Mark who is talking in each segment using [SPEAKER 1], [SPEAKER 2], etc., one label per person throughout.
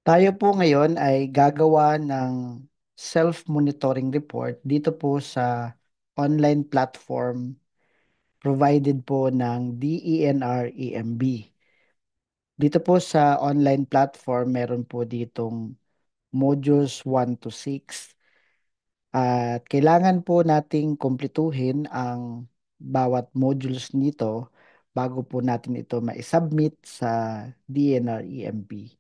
[SPEAKER 1] Tayo po ngayon ay gagawa ng self-monitoring report dito po sa online platform provided po ng DENR-EMB. Dito po sa online platform, meron po ditong modules 1 to 6 at kailangan po nating kumpletuhin ang bawat modules nito bago po natin ito ma-submit sa DNR-EMB.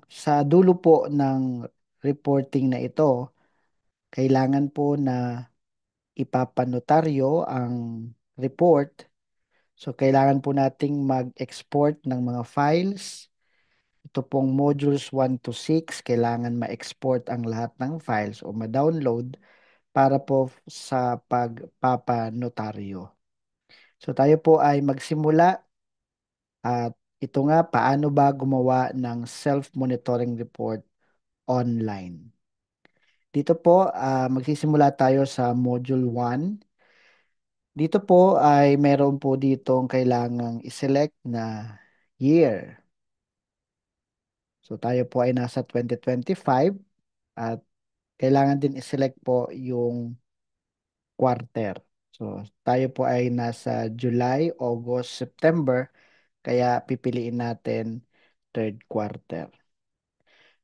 [SPEAKER 1] Sa dulo po ng reporting na ito, kailangan po na ipapanotaryo ang report. So, kailangan po nating mag-export ng mga files. Ito pong modules 1 to 6, kailangan ma-export ang lahat ng files o ma-download para po sa pagpapanotaryo. So, tayo po ay magsimula at ito nga, paano ba gumawa ng self-monitoring report online. Dito po, magsisimula tayo sa Module 1. Dito po ay meron po ditong kailangang iselect na year. So tayo po ay nasa 2025 at kailangan din iselect po yung quarter. So tayo po ay nasa July, August, September, kaya pipiliin natin third quarter.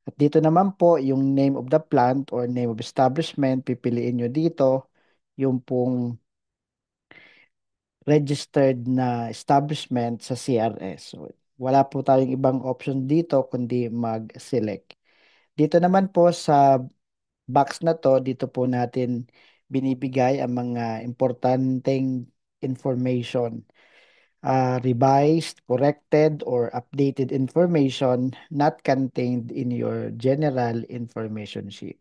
[SPEAKER 1] At dito naman po, yung name of the plant or name of establishment, pipiliin nyo dito yung pong registered na establishment sa CRS. So, wala po tayong ibang option dito kundi mag-select. Dito naman po sa box na to, dito po natin binibigay ang mga importanteng information. Revised, corrected, or updated information not contained in your general information sheet.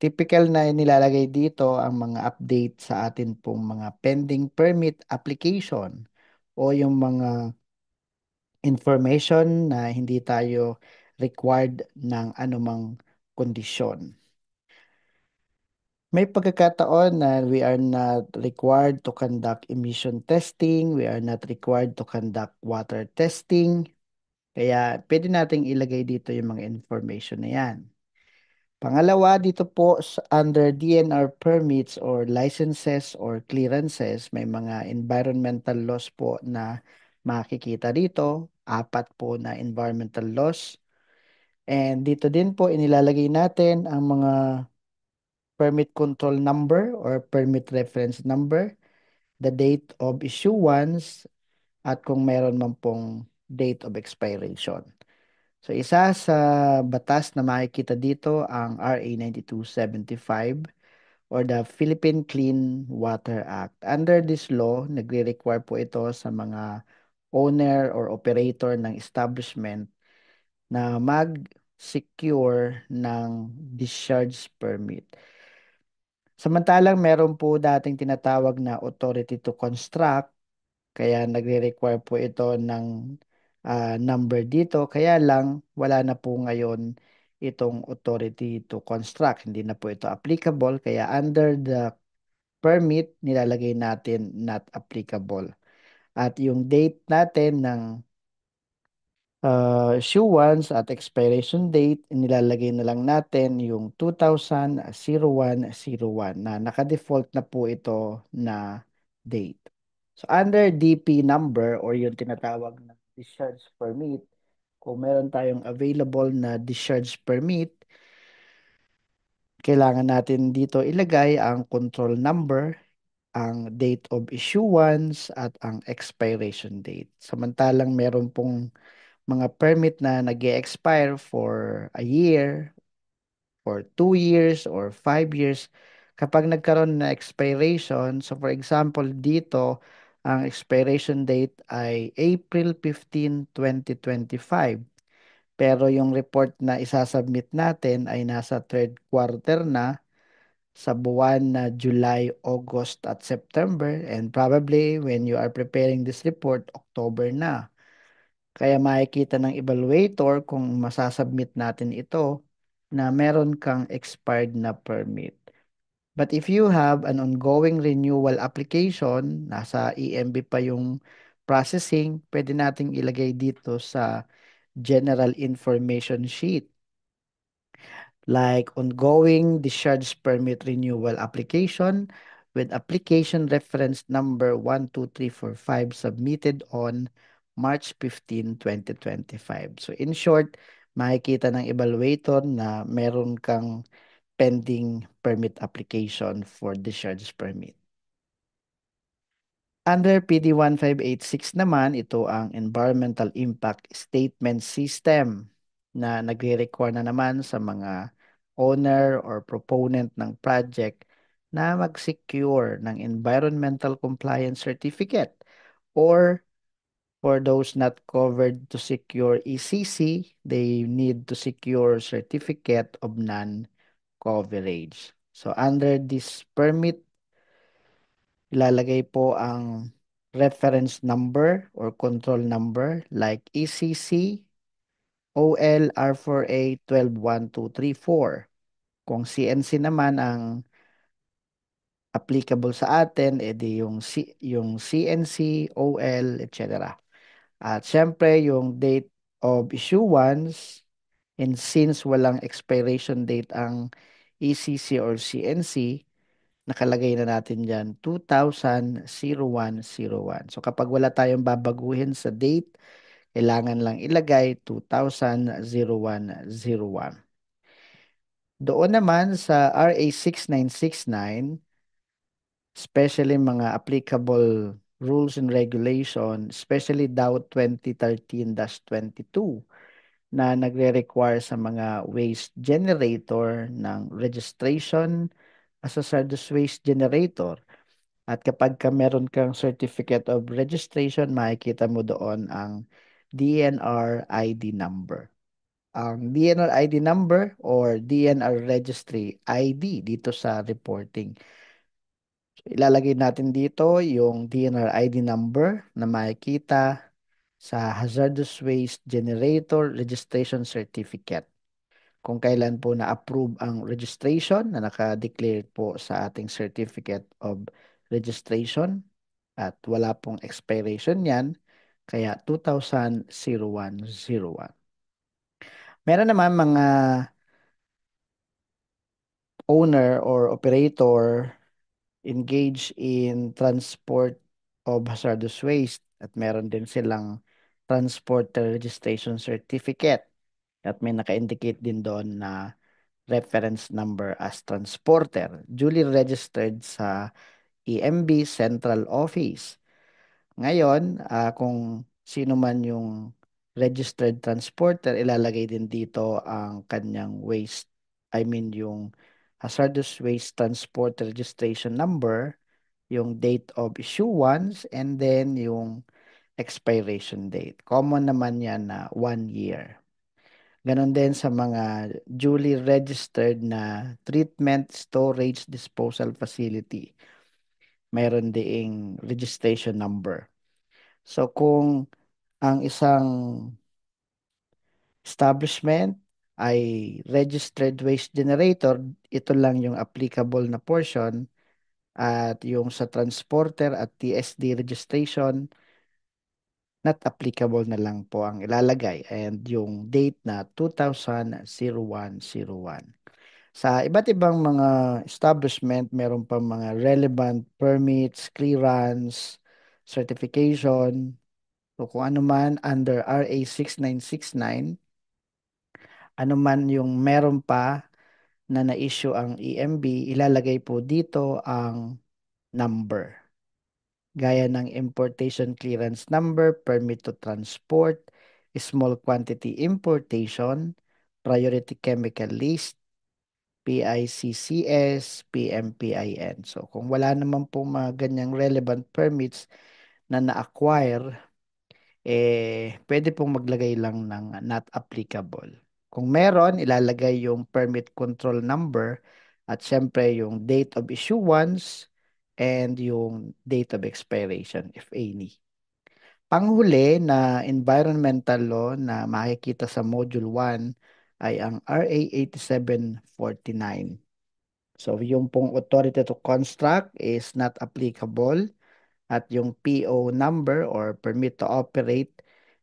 [SPEAKER 1] Typical na nilalagay dito ang mga update sa atin pong mga pending permit application o yung mga information na hindi tayo required ng anumang kondisyon. May pagkakataon na we are not required to conduct emission testing, we are not required to conduct water testing, kaya pwede nating ilagay dito yung mga information na yan. Pangalawa, dito po under DNR permits or licenses or clearances, may mga environmental laws po na makikita dito. Apat po na environmental laws. And dito din po inilalagay natin ang mga permit control number or permit reference number, the date of issuance, at kung meron man pong date of expiration. So isa sa batas na makikita dito ang RA 9275 or the Philippine Clean Water Act. Under this law, nagre-require po ito sa mga owner or operator ng establishment na mag-secure ng discharge permit. Samantalang meron po dating tinatawag na authority to construct, kaya nagre-require po ito ng number dito. Kaya lang, wala na po ngayon itong authority to construct. Hindi na po ito applicable. Kaya under the permit, nilalagay natin not applicable. At yung date natin ng issuance at expiration date, nilalagay na lang natin yung 2001 na naka-default na po ito na date. So under DP number or yung tinatawag na discharge permit, kung meron tayong available na discharge permit, kailangan natin dito ilagay ang control number, ang date of issuance at ang expiration date. Samantalang meron pong mga permit na nag-expire for a year, for 2 years, or 5 years. Kapag nagkaroon na expiration, so for example dito, ang expiration date ay April 15, 2025. Pero yung report na isasubmit natin ay nasa third quarter na sa buwan na July, August at September, and probably when you are preparing this report, October na. Kaya makikita ng evaluator kung masasubmit natin ito na meron kang expired na permit. But if you have an ongoing renewal application, nasa EMB pa yung processing, pwede nating ilagay dito sa general information sheet like ongoing discharge permit renewal application with application reference number 12345 submitted on March 15, 2025. So in short, makikita ng evaluator na meron kang pending permit application for discharge permit. Under PD 1586 naman, ito ang Environmental Impact Statement System na nagre-require na naman sa mga owner or proponent ng project na mag-secure ng Environmental Compliance Certificate or for those not covered to secure ECC, they need to secure Certificate of Non-Coverage. So under this permit, ilalagay po ang reference number or control number like ECC, OL, R4A 121234. Kung CNC naman ang applicable sa atin, edi yung CNC, OL, etc. At syempre, yung date of issuance, and since walang expiration date ang ECC or CNC, nakalagay na natin dyan 2000-0101. So kapag wala tayong babaguhin sa date, kailangan lang ilagay 2000-0101. Doon naman sa RA 6969, especially mga applicable rules and regulation, especially DAO 2013-22 na nagre-require sa mga waste generator ng registration as a hazardous waste generator. At kapag meron kang certificate of registration, makikita mo doon ang DNR ID number. Ang DNR ID number or DNR registry ID dito sa reporting. So, ilalagay natin dito yung DNR ID number na makikita sa Hazardous Waste Generator Registration Certificate. Kung kailan po na-approve ang registration na naka-declare po sa ating Certificate of Registration at wala pong expiration yan, kaya 2000-0101. Meron naman mga owner or operator engaged in transport of hazardous waste at meron din silang transporter registration certificate at may naka-indicate din doon na reference number as transporter duly registered sa EMB Central Office. Ngayon, kung sino man yung registered transporter, ilalagay din dito ang kanyang waste, I mean yung hazardous waste transport registration number, yung date of issuance, and then yung expiration date. Common naman yan na 1 year. Ganon din sa mga duly registered na treatment, storage, disposal facility. Mayroon ding registration number. So kung ang isang establishment ay registered waste generator, ito lang yung applicable na portion at yung sa transporter at TSD registration, not applicable na lang po ang ilalagay and yung date na 2000-0101. Sa iba't ibang mga establishment, meron pa mga relevant permits, clearance, certification. So kung ano man under RA 6969, ano man yung meron pa na na-issue ang EMB, ilalagay po dito ang number. Gaya ng importation clearance number, permit to transport, small quantity importation, priority chemical list, PICCS, PMPIN. So kung wala naman po mga ganyang relevant permits na na-acquire, pwede pong maglagay lang ng not applicable. Kung meron, ilalagay yung permit control number at syempre yung date of issuance and yung date of expiration, if any. Panghuli na environmental law na makikita sa Module 1 ay ang RA 8749. So yung pong authority to construct is not applicable at yung PO number or permit to operate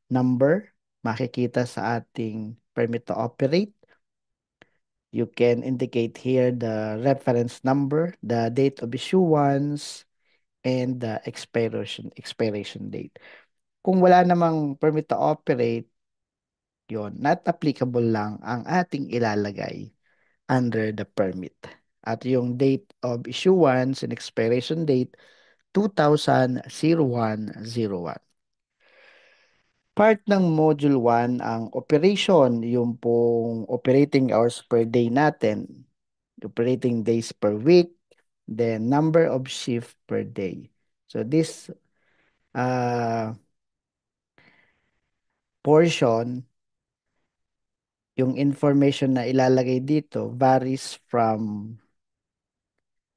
[SPEAKER 1] number, makikita sa ating permit to operate. You can indicate here the reference number, the date of issuance, and the expiration date. Kung wala namang permit to operate, yon not applicable lang ang ating ilalagay under the permit. At yung date of issuance and expiration date, 200101. Part ng Module 1 ang operation, yung pong operating hours per day natin, operating days per week, then number of shift per day. So this portion, yung information na ilalagay dito varies from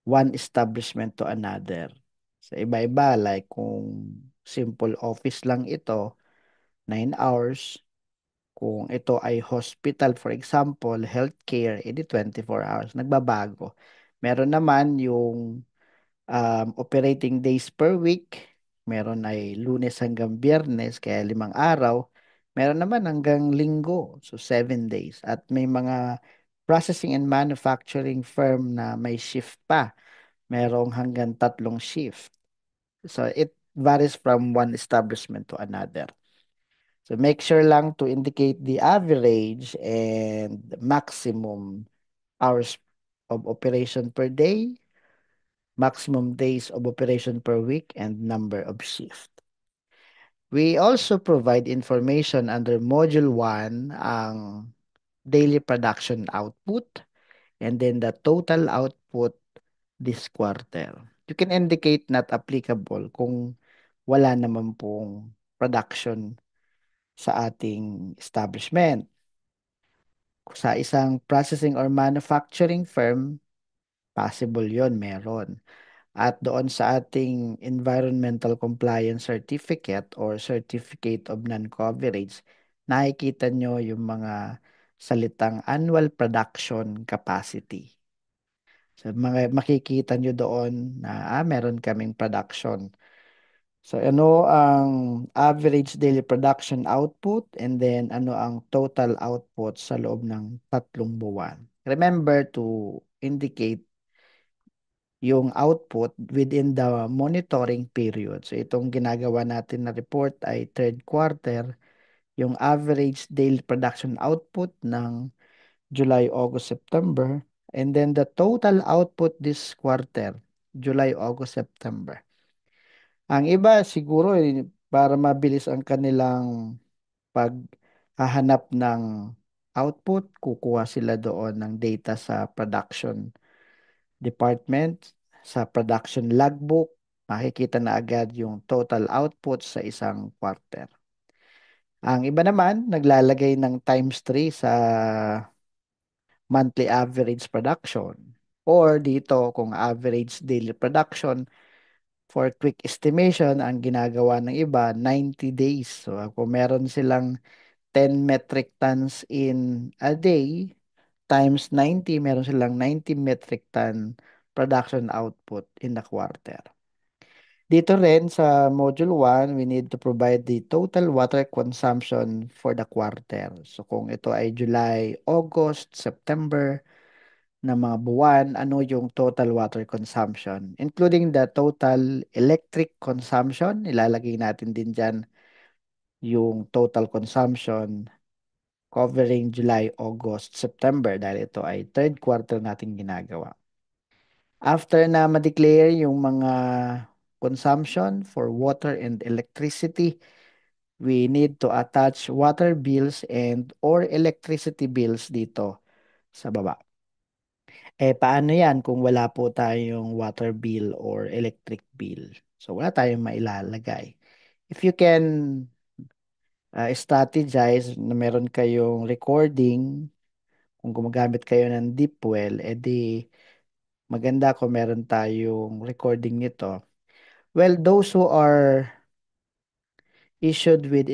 [SPEAKER 1] one establishment to another. Sa iba-iba, like kung simple office lang ito, 9 hours. Kung ito ay hospital, for example, healthcare, edi 24 hours. Nagbabago. Meron naman yung operating days per week. Meron ay Lunes hanggang Biyernes, kaya 5 araw. Meron naman hanggang Linggo, so 7 days. At may mga processing and manufacturing firm na may shift pa. Merong hanggang 3 shift. So it varies from one establishment to another. So make sure lang to indicate the average and maximum hours of operation per day, maximum days of operation per week, and number of shift. We also provide information under Module 1 ang daily production output and then the total output this quarter. You can indicate not applicable kung wala naman pong production sa ating establishment. Sa isang processing or manufacturing firm, possible yon, meron. At doon sa ating environmental compliance certificate or certificate of non-coverage, nakikita nyo yung mga salitang annual production capacity. So mga makikita nyo doon na meron kaming production. So ano ang average daily production output and then ano ang total output sa loob ng 3 buwan. Remember to indicate yung output within the monitoring period. So itong ginagawa natin na report ay third quarter, yung average daily production output ng July, August, September, and then the total output this quarter, July, August, September. Ang iba siguro para mabilis ang kanilang paghahanap ng output, kukuha sila doon ng data sa production department, sa production logbook, makikita na agad yung total output sa isang quarter. Ang iba naman, naglalagay ng times 3 sa monthly average production. Or dito, kung average daily production, for quick estimation, ang ginagawa ng iba, 90 days. So, kung meron silang 10 metric tons in a day, times 90, meron silang 90 metric ton production output in the quarter. Dito rin sa Module 1, we need to provide the total water consumption for the quarter. So kung ito ay July, August, September na mga buwan, ano yung total water consumption? Including the total electric consumption, ilalagay natin din dyan yung total consumption covering July, August, September dahil ito ay third quarter natin ginagawa. After na ma-declare yung mga consumption for water and electricity, we need to attach water bills and or electricity bills dito sa baba. Paano yan kung wala po tayong water bill or electric bill? So, wala tayong mailalagay. If you can strategize na meron kayong recording, kung gumagamit kayo ng Deepwell, edi maganda kung meron tayong recording nito. Well, those who are issued with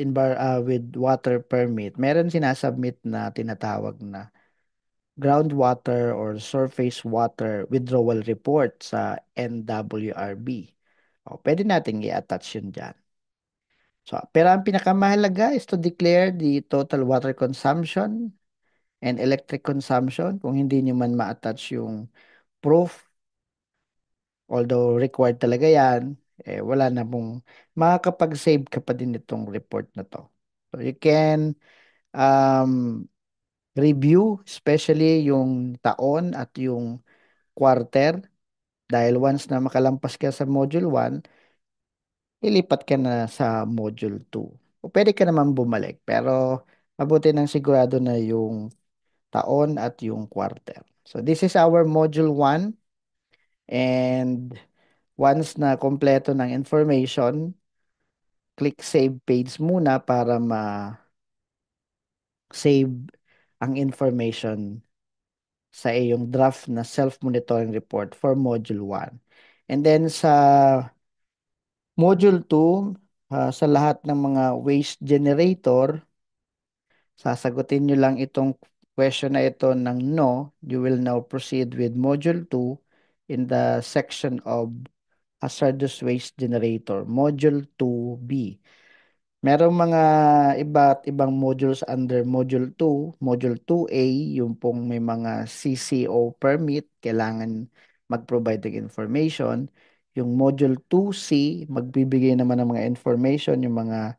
[SPEAKER 1] water permit, meron sinasubmit na tinatawag na groundwater or surface water withdrawal report sa NWRB. O, pwede nating i-attach yun dyan. So, pero ang pinakamahalaga is to declare the total water consumption and electric consumption. Kung hindi nyo man ma-attach yung proof, although required talaga yan, wala na pong makakapag-save ka pa din itong report na to. So, you can um, review, especially yung taon at yung quarter, dahil once na makalampas ka sa module 1, ilipat ka na sa module 2. O pwede ka naman bumalik, pero mabuti nang sigurado na yung taon at yung quarter. So this is our module 1, and once na kompleto ng information, click save page muna para ma-save ang information sa iyong draft na self-monitoring report for module 1. And then sa module 2, sa lahat ng mga waste generator, sasagutin nyo lang itong question na ito ng no. You will now proceed with module 2 in the section of hazardous waste generator, module 2B. Merong mga iba't ibang modules under module 2. Module 2A, yung pong may mga CCO permit, kailangan mag-provide ng information. Yung module 2C, magbibigay naman ng mga information, yung mga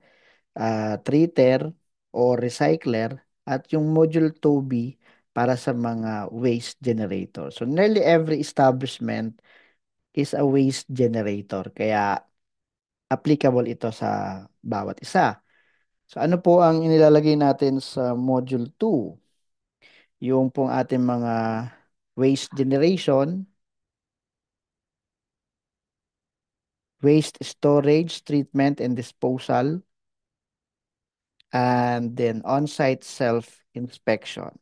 [SPEAKER 1] treater o recycler. At yung module 2B, para sa mga waste generator. So nearly every establishment is a waste generator. Kaya applicable ito sa bawat isa. So ano po ang inilalagay natin sa module 2? Yung pong ating mga waste generation, waste storage, treatment, and disposal, and then on-site self-inspection.